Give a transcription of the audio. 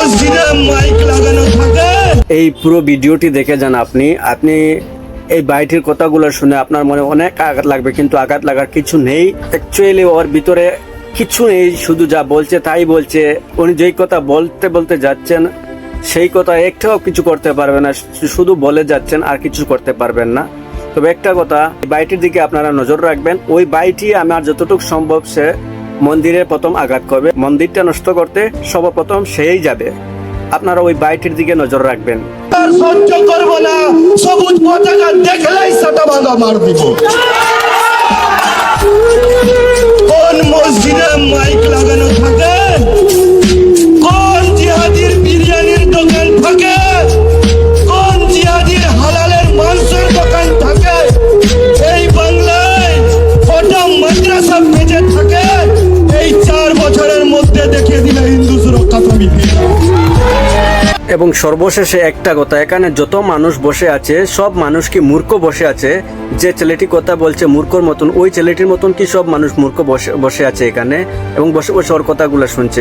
মসজিদে মাইক লাগানো থাকে। এই পুরো ভিডিওটি দেখে যান আপনি এই বাইটির কথাগুলো শুনে আপনার মনে অনেক আঘাত লাগবে, কিন্তু আঘাত লাগার কিছু নেই। অ্যাকচুয়ালি ওর ভিতরে কিছু নেই, শুধু যা বলছে তাই বলছে। উনি যেই কথা বলতে বলতে যাচ্ছেন সেই কথা একটাও কিছু করতে পারবেন না, শুধু বলে যাচ্ছেন আর কিছু করতে পারবেন না। তবে একটা কথা, বাইটির দিকে আপনারা নজর রাখবেন। ওই বাইটি আমার যতটুকু সম্ভব সে মন্দিরের প্রথম আঘাত করবে, মন্দিরটা নষ্ট করতে সর্বপ্রথম সেই যাবে। আপনারা ওই বাইটির দিকে নজর রাখবেন। আর সহ্য করবো না, সবুজ পতাকা দেখলেই সাটা ভাঙা মার দিব। কোন মসজিদে মাইক লাগানো থাকে, কোন জিহাদির বিরিয়ানির দোকান থাকে, কোন জিহাদির হালালের মাংসের দোকান থাকে, এই বাংলায় কটা মাদ্রাসা বেঁচে থাকে, এই 4 বছরের মধ্যে দেখিয়ে দিলে হিন্দু সুরক্ষা সমিতি। এবং সর্বশেষে একটা কথা, এখানে যত মানুষ বসে আছে সব মানুষ কি মূর্খ বসে আছে? যে ছেলেটি কথা বলছে মূর্খর মতন, ওই ছেলেটির মতন কি সব মানুষ মূর্খ বসে আছে এখানে এবং বসে বসে ওর কথাগুলো শুনছে?